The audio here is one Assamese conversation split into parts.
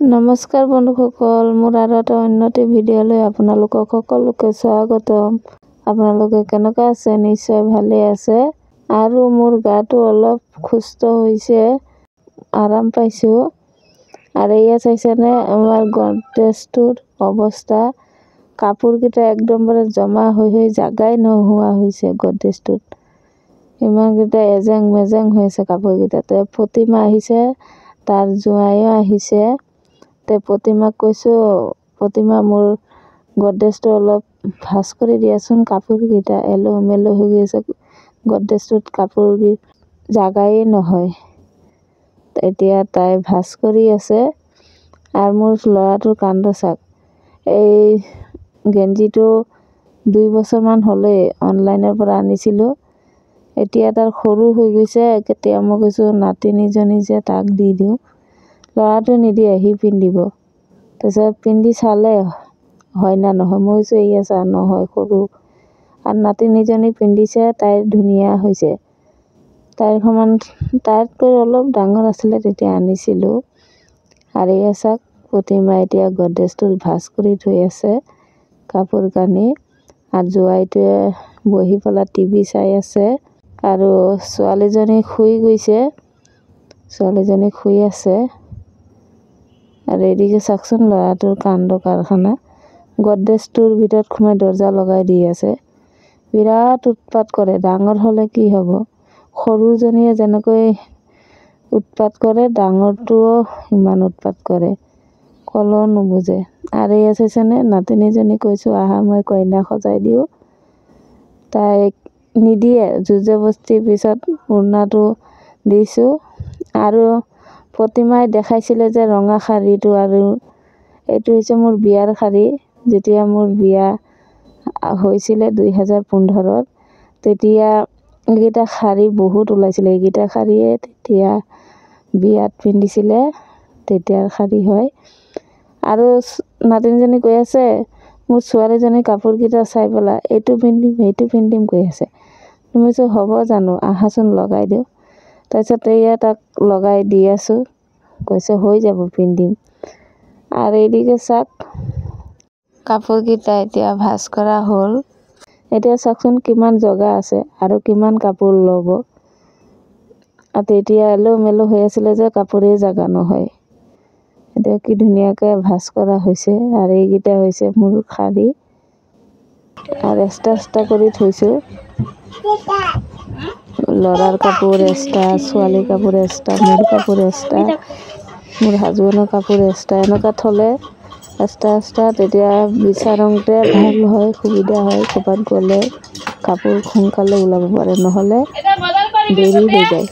নমস্কাৰ বন্ধুসকল, মোৰ আৰু এটা অন্যটি ভিডিঅ'লৈ আপোনালোকক সকলোকে স্বাগতম। আপোনালোকে কেনেকুৱা আছে? নিশ্চয় ভালে আছে। আৰু মোৰ গাটো অলপ সুস্থ হৈছে, আৰাম পাইছোঁ। আৰু এয়া চাইছেনে আমাৰ গডৰেজটোৰ অৱস্থা। কাপোৰকেইটা একদম জমা হৈ জাগাই নোহোৱা হৈছে গডৰেজটোত। ইমানকেইটা এজেং মেজেং হৈ আছে কাপোৰকেইটাতে। প্ৰতিমা আহিছে, তাৰ জোঁৱাইও আহিছে। প্ৰতিমাক কৈছোঁ, প্ৰতিমা মোৰ গডৰেজটো অলপ ভাজ কৰি দিয়াচোন, কাপোৰকেইটা এলোমেলো হৈ গৈছে। গডৰেজটোত কাপোৰ জাগাই নহয়। এতিয়া তাই ভাজ কৰি আছে। আৰু মোৰ ল'ৰাটোৰ কাণ্ড চাওক। এই গেঞ্জিটো 2 বছৰমান হ'লেই অনলাইনৰ পৰা আনিছিলোঁ। এতিয়া তাৰ সৰু হৈ গৈছে। কেতিয়া মই কৈছোঁ নাতিনীজনী যে তাক দি দিওঁ, ল'ৰাটো নিদিয়ে, সি পিন্ধিব। তাৰপিছত পিন্ধি চালে হয় না নহয়। মই কৈছোঁ এয়া চা, নহয়, সৰু। আৰু নাতিনীজনী পিন্ধিছে, তাইৰ ধুনীয়া হৈছে। তাইতকৈ অলপ ডাঙৰ আছিলে তেতিয়া আনিছিলোঁ। আৰু এয়া চাওক, প্ৰতিমা এতিয়া গডৰেজটো ভাজ কৰি থৈ আছে কাপোৰ কানি। আৰু জোঁৱাইটোৱে বহি পেলাই টিভি চাই আছে। আৰু ছোৱালীজনী শুই গৈছে, ছোৱালীজনী শুই আছে। আৰু এদিকে চাওকচোন ল'ৰাটোৰ কাণ্ড কাৰখানা। গডৰেজটোৰ ভিতৰত সোমাই দৰ্জা লগাই দি আছে। বিৰাট উৎপাত কৰে। ডাঙৰ হ'লে কি হ'ব? সৰুজনীয়ে যেনেকৈ উৎপাত কৰে, ডাঙৰটোও ইমান উৎপাত কৰে, ক'লেও নুবুজে। আৰু এয়া চাইছেনে নাতিনীজনী কৈছোঁ আহা, মই কইনা সজাই দিওঁ। তাইক নিদিয়ে, জোৰজবস্তি। পিছত উৰ্নাটো দিছোঁ। আৰু প্ৰতিমাই দেখাইছিলে যে ৰঙা শাড়ীটো, আৰু এইটো হৈছে মোৰ বিয়াৰ শাড়ী। যেতিয়া মোৰ বিয়া হৈছিলে 2015-ত, তেতিয়া এইকেইটা শাড়ী বহুত ওলাইছিলে। এইকেইটা শাড়ীয়ে তেতিয়া বিয়াত পিন্ধিছিলে, তেতিয়াৰ শাড়ী হয়। আৰু নাতিনীজনী কৈ আছে, মোৰ ছোৱালীজনীৰ কাপোৰকেইটা চাই পেলাই এইটো পিন্ধিম, সেইটো পিন্ধিম কৈ আছে। মই কৈছোঁ হ'ব জানো, আহাচোন লগাই দিওঁ। তাৰপিছত এয়া তাক লগাই দি আছোঁ। কৈছে হৈ যাব, পিন্ধিম। আৰু এইদিকে চাওক, কাপোৰকেইটা এতিয়া ভাজ কৰা হ'ল। এতিয়া চাওকচোন কিমান জগা আছে আৰু কিমান কাপোৰ ল'ব। আৰু তেতিয়া এলোমেলো হৈ আছিলে যে কাপোৰেই জাগা নহয়। এতিয়া কি ধুনীয়াকৈ ভাজ কৰা হৈছে। আৰু এইকেইটা হৈছে মোৰ শাড়ী। আৰু এক্সট্ৰা কৰি থৈছোঁ। ল'ৰাৰ কাপোৰ এক্সট্ৰা, ছোৱালীৰ কাপোৰ এক্সট্ৰা, মোৰ কাপোৰ এক্সট্ৰা, মোৰ হাজবেণ্ডৰ কাপোৰ এক্সট্ৰা। এনেকুৱা থ'লে এক্সট্ৰা তেতিয়া বিচাৰোঁতে ভাল হয়, সুবিধা হয়। ক'ৰবাত গ'লে কাপোৰ সোনকালে ওলাব পাৰে, নহ'লে দেৰি হৈ যায়,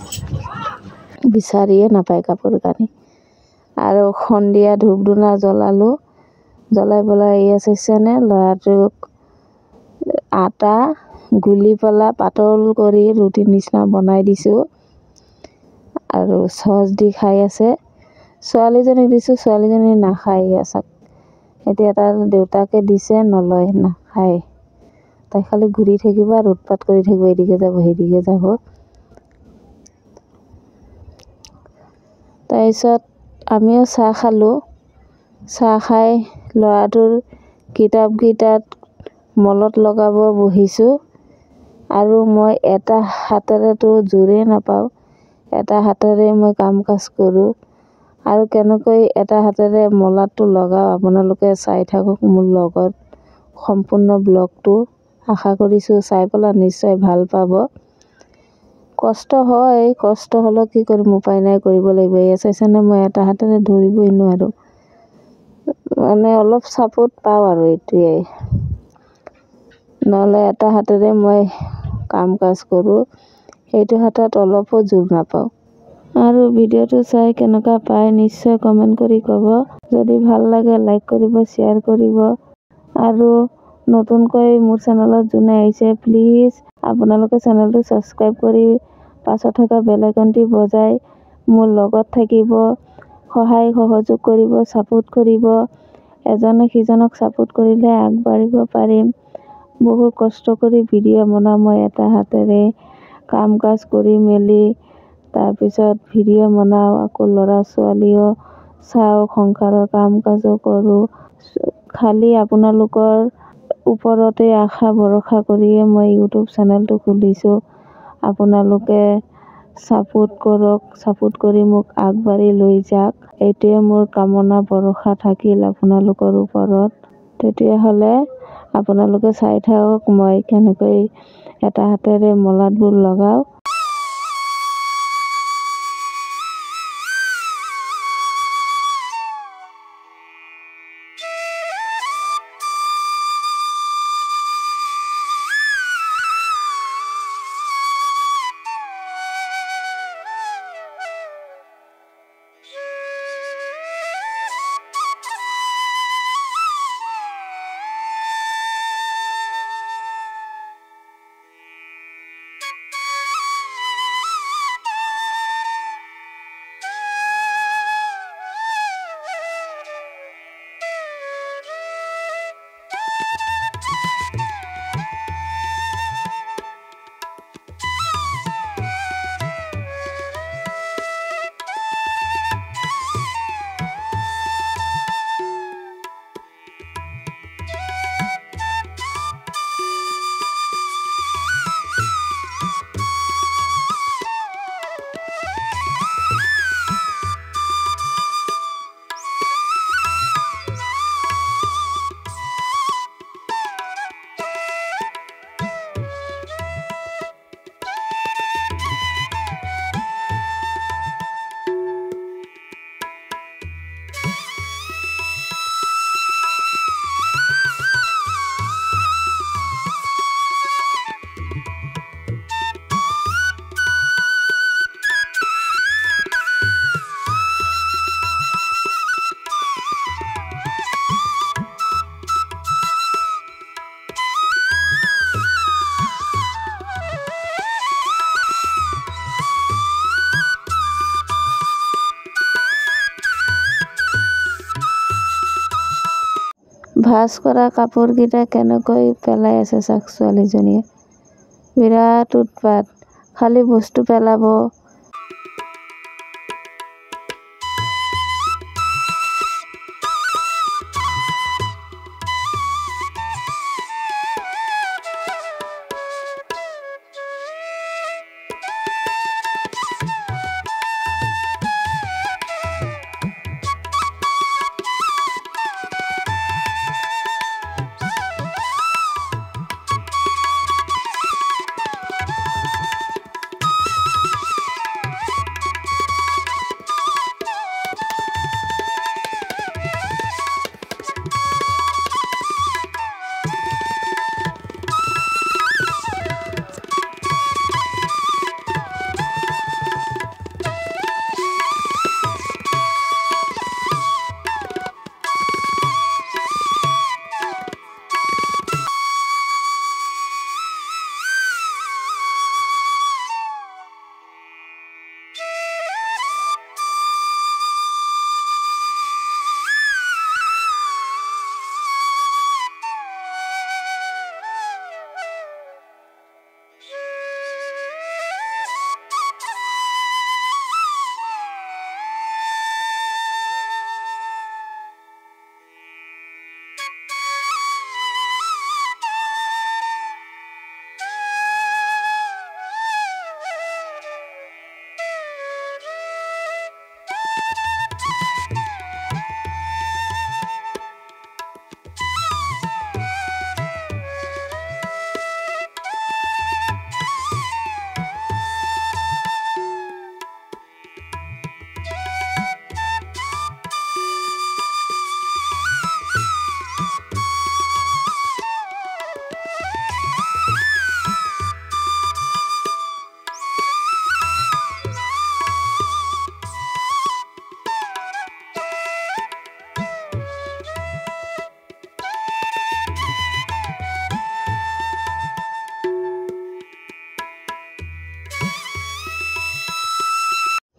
বিচাৰিয়ে নাপায় কাপোৰ কানি। আৰু সন্ধিয়া ধূপ ধূনা জ্বলালোঁ। জ্বলাই পেলাই এয়া চাইছেনে ল'ৰাটোক আটা গুলি পেলাই পাতল কৰি ৰুটি নিচিনা বনাই দিছোঁ। আৰু চচ দি খাই আছে। ছোৱালীজনীক দিছোঁ, ছোৱালীজনী নাখায়। এয়া চাওক, এতিয়া তাৰ দেউতাকে দিছে, নলয়, নাখায়। তাই খালি ঘূৰি থাকিব আৰু উৎপাত কৰি থাকিব, এদিকে যাব সেইদিকে যাব। তাৰপিছত আমিও চাহ খালোঁ। চাহ খাই ল'ৰাটোৰ কিতাপকেইটাত মলত লগাব বহিছোঁ। আৰু মই এটা হাতেৰেতো জোৰেই নাপাওঁ, এটা হাতেৰে মই কাম কাজ কৰোঁ। আৰু কেনেকৈ এটা হাতেৰে মলাটো লগাওঁ আপোনালোকে চাই থাকক মোৰ লগত সম্পূৰ্ণ ব্লগটো। আশা কৰিছোঁ চাই পেলাই নিশ্চয় ভাল পাব। কষ্ট হয়, কষ্ট হ'লেও কি কৰিম, উপায় নাই, কৰিব লাগিব। এয়া চাইছেনে মই এটা হাতেৰে ধৰিবই নোৱাৰোঁ, মানে অলপ ছাপোৰ্ট পাওঁ আৰু এইটোৱেই। নহ'লে এটা হাতেৰে মই কাম কাজ কৰোঁ, সেইটো হাতত অলপো জোৰ নাপাওঁ। আৰু ভিডিঅ'টো চাই কেনেকুৱা পায় নিশ্চয় কমেণ্ট কৰি ক'ব। যদি ভাল লাগে লাইক কৰিব, শ্বেয়াৰ কৰিব। আৰু নতুনকৈ মোৰ চেনেলত যোনে আহিছে, প্লিজ আপোনালোকে চেনেলটো ছাবস্ক্ৰাইব কৰি পাছত থকা বেল আইকনটি বজাই মোৰ লগত থাকিব, সহায় সহযোগ কৰিব, ছাপোৰ্ট কৰিব। এজনে সিজনক ছাপোৰ্ট কৰিলে আগবাঢ়িব পাৰিম। বহুত কষ্ট কৰি ভিডিঅ' বনাওঁ মই এটা হাতেৰে, কাম কাজ কৰি মেলি তাৰপিছত ভিডিঅ' বনাওঁ। আকৌ ল'ৰা ছোৱালীও চাওঁ, সংসাৰৰ কাম কাজো কৰোঁ। খালি আপোনালোকৰ ওপৰতে আশা ভৰসা কৰিয়ে মই ইউটিউব চেনেলটো খুলিছোঁ। আপোনালোকে ছাপোৰ্ট কৰক, ছাপোৰ্ট কৰি মোক আগবাঢ়ি লৈ যাওক। এইটোৱে মোৰ কামনা ভৰসা থাকিল আপোনালোকৰ ওপৰত। তেতিয়াহ'লে আপোনালোকে চাই থাকক মই কেনেকৈ এটা হাতেৰে মলাটবোৰ লগাওঁ। ভাঁজ কৰা কাপোৰকেইটা কেনেকৈ পেলাই আছে চাওক ছোৱালীজনীয়ে। বিৰাট উৎপাত, খালি বস্তু পেলাব।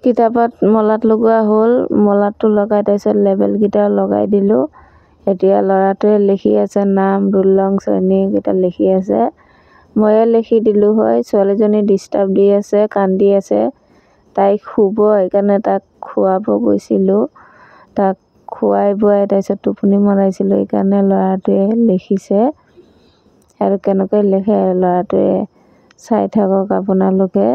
কিতাপত মলাট লগোৱা হ'ল, মলাটটো লগাই তাৰপিছত লেবেলকেইটা লগাই দিলোঁ। এতিয়া ল'ৰাটোৱে লিখি আছে নাম, ৰোল নং, শ্ৰেণীকেইটা লিখি আছে। ময়ে লিখি দিলোঁ হয়। ছোৱালীজনী ডিষ্টাৰ্ব দি আছে, কান্দি আছে, তাইক শুব, সেইকাৰণে তাক খুৱাব গৈছিলোঁ। তাক খুৱাই বুৱাই তাৰপিছত টোপনি মৰাইছিলোঁ। সেইকাৰণে ল'ৰাটোৱে লিখিছে আৰু কেনেকৈ লিখে ল'ৰাটোৱে চাই থাকক আপোনালোকে।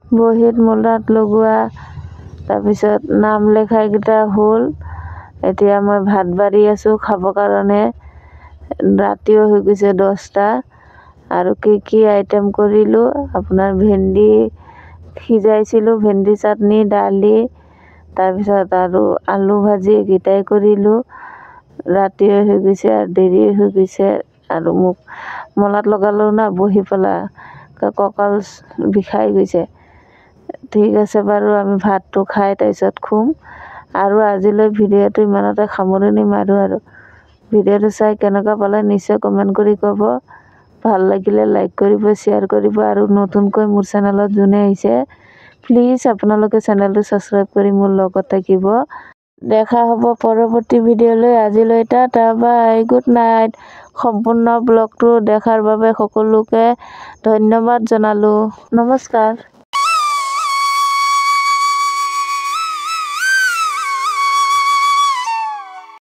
বহীত মূলাত লগোৱা তাৰপিছত নাম লেখাকেইটা হ'ল। এতিয়া মই ভাত বাঢ়ি আছোঁ খাবৰ কাৰণে। ৰাতিও হৈ গৈছে 10টা। আৰু কি আইটেম কৰিলোঁ আপোনাৰ ভেন্দি সিজাইছিলোঁ, ভেন্দি চাটনি, দালি, তাৰপিছত আৰু আলু ভাজি এইকেইটাই কৰিলোঁ। ৰাতিও হৈ গৈছে আৰু দেৰি হৈ গৈছে আৰু মোক মলাত লগালোঁ না বহি পেলাই কঁকাল বিষাই গৈছে। ঠিক আছে বাৰু, আমি ভাতটো খাই তাৰপিছত শুম। আৰু আজিলৈ ভিডিঅ'টো ইমানতে সামৰণি মাৰোঁ। আৰু ভিডিঅ'টো চাই কেনেকুৱা পালে নিশ্চয় কমেণ্ট কৰি ক'ব। ভাল লাগিলে লাইক কৰিব, শ্বেয়াৰ কৰিব। আৰু নতুনকৈ মোৰ চেনেলত যোনে আহিছে প্লিজ আপোনালোকে চেনেলটো ছাবস্ক্ৰাইব কৰি মোৰ লগত থাকিব। দেখা হ'ব পৰৱৰ্তী ভিডিঅ'লৈ। আজিলৈ টাটা বাই, গুড নাইট। সম্পূৰ্ণ ব্লগটো দেখাৰ বাবে সকলোকে ধন্যবাদ জনালোঁ। নমস্কাৰ।